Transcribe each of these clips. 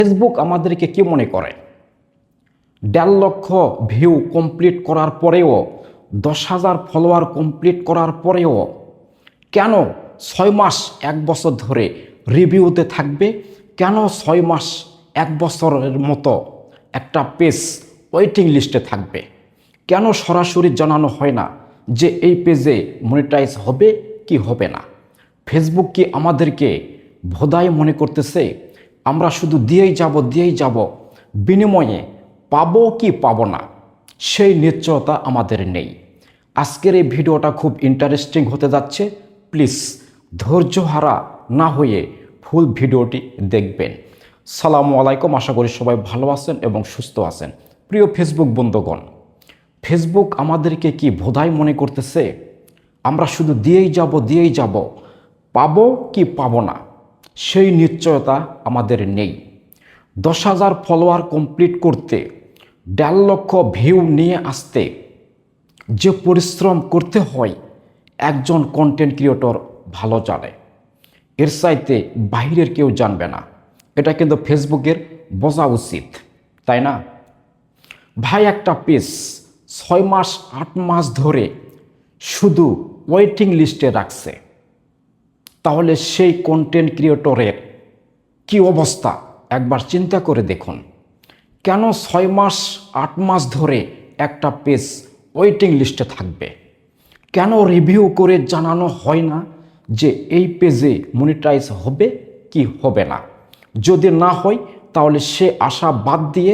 Facebook আমাদেরকে কি মনে করে? ১.৫ লক্ষ ভিউ কমপ্লিট করার পরেও, ১০,০০০ ফলোয়ার কমপ্লিট করার পরেও কেন ৬ মাস ১ বছর ধরে রিভিউতে থাকবে? কেন ৬ মাস ১ বছরের মতো একটা পেজ ওয়েটিং লিস্টে থাকবে? কেন সরাসরি জানানো হয় না যে এই পেজে মনিটাইজ হবে কি হবে না? ফেসবুক কি আমাদেরকে ভোদাই মনে করতেছে? আমরা শুধু দিয়েই যাব, বিনিময়ে পাবো কি পাবো না সেই নিশ্চয়তা আমাদের নেই। আজকের এই ভিডিওটা খুব ইন্টারেস্টিং হতে যাচ্ছে। প্লিজ ধৈর্যহারা না হয়ে ফুল ভিডিওটি দেখবেন। সালামু আলাইকুম, আশা করি সবাই ভালো আছেন এবং সুস্থ আছেন। প্রিয় ফেসবুক বন্ধুগণ, ফেসবুক আমাদেরকে কি ভোদাই মনে করতেছে? আমরা শুধু দিয়েই যাব, পাবো কি পাবো না সেই নিশ্চয়তা আমাদের নেই। ১০,০০০ ফলোয়ার কমপ্লিট করতে, ১.৫ লক্ষ ভিউ নিয়ে আসতে যে পরিশ্রম করতে হয় একজন কন্টেন্ট ক্রিয়েটর ভালো জানে। এর চাইতে বাইরের কেউ জানবে না। এটা কিন্তু ফেসবুকের বোঝা উচিত, তাই না ভাই? একটা পেজ ৬ মাস ৮ মাস ধরে শুধু ওয়েটিং লিস্টে রাখছে, তাহলে সেই কন্টেন্ট ক্রিয়েটরের কি অবস্থা একবার চিন্তা করে দেখুন। কেন ৬ মাস ৮ মাস ধরে একটা পেজ ওয়েটিং লিস্টে থাকবে? কেন রিভিউ করে জানানো হয় না যে এই পেজে মনিটাইজ হবে কি হবে না? যদি না হয় তাহলে সে আশা বাদ দিয়ে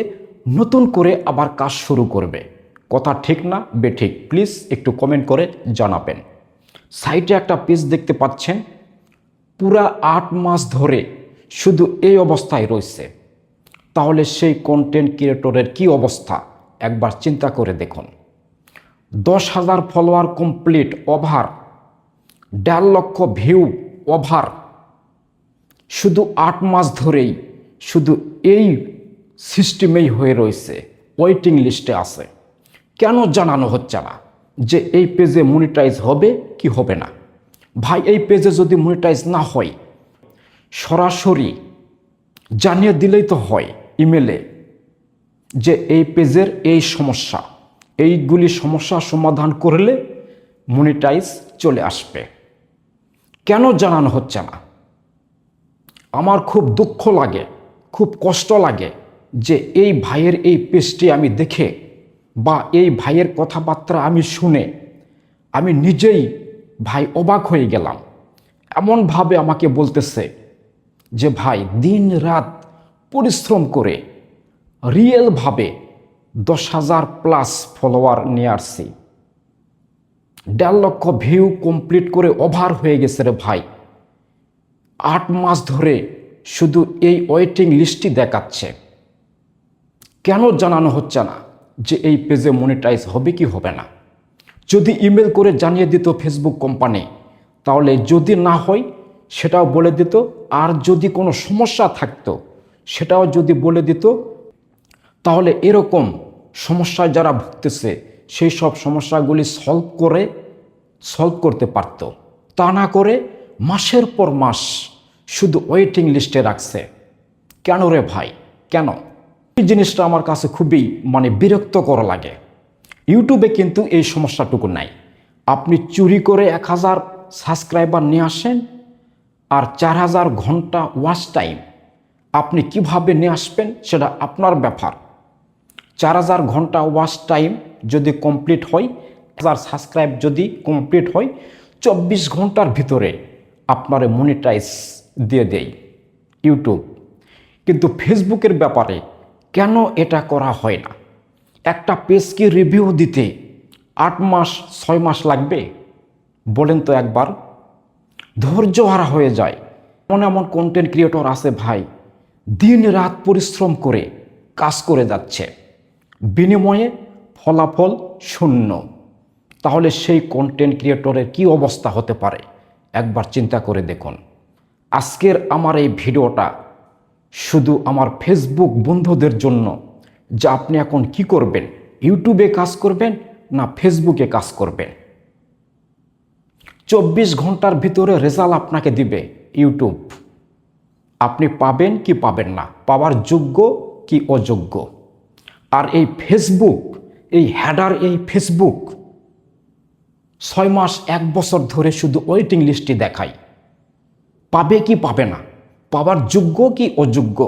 নতুন করে আবার কাজ শুরু করবে। কথা ঠিক না বেঠিক? প্লিজ একটু কমেন্ট করে জানাবেন। সাইটে একটা পেজ দেখতে পাচ্ছেন, পুরা ৮ মাস ধরে শুধু এই অবস্থায় রয়েছে, তাহলে সেই কন্টেন্ট ক্রিয়েটরের কি অবস্থা একবার চিন্তা করে দেখুন। ১০,০০০ ফলোয়ার কমপ্লিট ওভার, ১.৫ লক্ষ ভিউ ওভার, শুধু ৮ মাস ধরেই শুধু এই সিস্টেমেই হয়ে রয়েছে, ওয়েটিং লিস্টে আছে। কেন জানানো হচ্ছে না যে এই পেজে মনিটাইজ হবে কি হবে না? ভাই, এই পেজে যদি মনিটাইজ না হয় সরাসরি জানিয়ে দিলেই তো হয় ইমেলে যে এই পেজের এই সমস্যা, এইগুলি সমস্যা সমাধান করলে মনিটাইজ চলে আসবে। কেন জানানো হচ্ছে না? আমার খুব দুঃখ লাগে, খুব কষ্ট লাগে যে এই ভাইয়ের এই পেজটি আমি দেখে বা এই ভাইয়ের কথাবার্তা আমি শুনে আমি নিজেই ভাই অবাক হয়ে গেলাম। এমনভাবে আমাকে বলতেছে যে ভাই দিন রাত পরিশ্রম করে রিয়েলভাবে ১০,০০০ প্লাস ফলোয়ার নিয়ে আসছি, ১.৫ লক্ষ ভিউ কমপ্লিট করে ওভার হয়ে গেছে রে ভাই। ৮ মাস ধরে শুধু এই ওয়েটিং লিস্টই দেখাচ্ছে। কেন জানানো হচ্ছে না যে এই পেজে মনিটাইজ হবে কি হবে না? যদি ইমেল করে জানিয়ে দিত ফেসবুক কোম্পানি, তাহলে যদি না হয় সেটাও বলে দিত, আর যদি কোনো সমস্যা থাকতো সেটাও যদি বলে দিত, তাহলে এরকম সমস্যায় যারা ভুগতেছে সেই সব সমস্যাগুলি সলভ করতে পারত। তা না করে মাসের পর মাস শুধু ওয়েটিং লিস্টে রাখছে। কেন রে ভাই, কেন? এই জিনিসটা আমার কাছে খুবই বিরক্তকর লাগে। ইউটিউবে কিন্তু এই সমস্যাটুকু নাই। আপনি চুরি করে ১,০০০ সাবস্ক্রাইবার নিয়ে আসেন, আর ৪,০০০ ঘন্টা ওয়াচ টাইম আপনি কিভাবে নিয়ে আসবেন সেটা আপনার ব্যাপার। ৪,০০০ ঘন্টা ওয়াচ টাইম যদি কমপ্লিট হয়, ১,০০০ সাবস্ক্রাইব যদি কমপ্লিট হয়, ২৪ ঘন্টার ভিতরে আপনার মনিটাইজ দিয়ে দেয় ইউটিউব। কিন্তু ফেসবুকের ব্যাপারে কেন এটা করা হয় না? একটা পেজকে রিভিউ দিতে ৮ মাস ৬ মাস লাগবে? বলেন তো একবার। ধৈর্যহারা হয়ে যায়। এমন এমন কন্টেন্ট ক্রিয়েটর আছে ভাই, দিন রাত পরিশ্রম করে কাজ করে যাচ্ছে, বিনিময়ে ফলাফল শূন্য। তাহলে সেই কন্টেন্ট ক্রিয়েটরের কি অবস্থা হতে পারে একবার চিন্তা করে দেখুন। আজকের আমার এই ভিডিওটা শুধু আমার ফেসবুক বন্ধুদের জন্য, যে আপনি এখন কি করবেন, ইউটিউবে কাজ করবেন না ফেসবুকে কাজ করবেন। ২৪ ঘন্টার ভিতরে রেজাল্ট আপনাকে দিবে ইউটিউব। আপনি পাবেন কি পাবেন না, পাওয়ার যোগ্য কি অযোগ্য। আর এই ফেসবুক, এই হ্যাডার, এই ফেসবুক 6 মাস 1 বছর ধরে শুধু ওয়েটিং লিস্টই দেখায়। পাবে কি পাবে না, পাওয়ার যোগ্য কি অযোগ্য,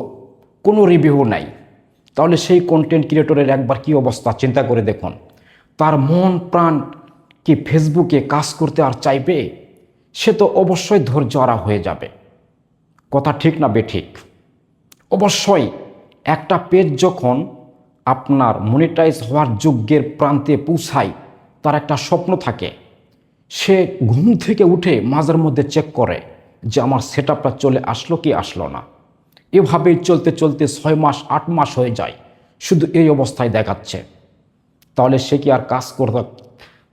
কোনো রিভিউ নাই। তাহলে সেই কন্টেন্ট ক্রিয়েটরের একবার কি অবস্থা চিন্তা করে দেখুন। তার মন প্রাণ কি ফেসবুকে কাজ করতে আর চাইবে? সে তো অবশ্যই ধৈর্যহারা হয়ে যাবে। কথা ঠিক না বেঠিক? অবশ্যই একটা পেজ যখন আপনার মনিটাইজ হওয়ার যোগ্যের প্রান্তে পৌঁছায়, তার একটা স্বপ্ন থাকে। সে ঘুম থেকে উঠে মাঝের মধ্যে চেক করে যে আমার সেটআপটা চলে আসলো কি আসলো না। এভাবেই চলতে চলতে 6 মাস 8 মাস হয়ে যায়, শুধু এই অবস্থায় দেখাচ্ছে। তাহলে সে কি আর কাজ করতে,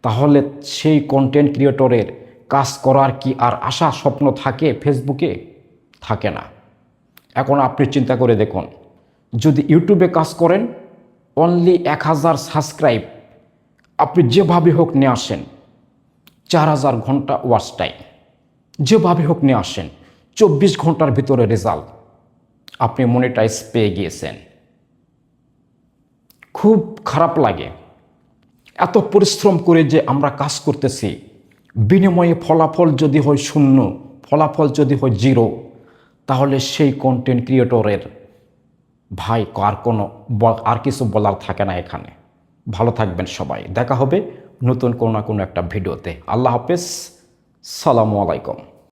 তাহলে সেই কন্টেন্ট ক্রিয়েটরের কাজ করার কি আর আশা স্বপ্ন থাকে ফেসবুকে? থাকে না। এখন আপনি চিন্তা করে দেখুন, যদি ইউটিউবে কাজ করেন, অনলি 1000 সাবস্ক্রাইব আপনি যেভাবে হোক নিয়ে আসেন, 4000 ঘন্টা ওয়াচ টাইম যেভাবে হোক নিয়ে আসেন, 24 ঘন্টার ভিতরে রেজাল্ট, আপনি মনিটাইজ পেয়ে গিয়েছেন। খুব খারাপ লাগে। এত পরিশ্রম করে যে আমরা কাজ করতেছি, বিনিময়ে ফলাফল যদি হয় শূন্য, ফলাফল যদি হয় জিরো, তাহলে সেই কন্টেন্ট ক্রিয়েটরের ভাই আর কিছু বলার থাকে না এখানে। ভালো থাকবেন সবাই, দেখা হবে নতুন কোনো না কোনো একটা ভিডিওতে। আল্লাহ হাফেজ, সালামু আলাইকুম।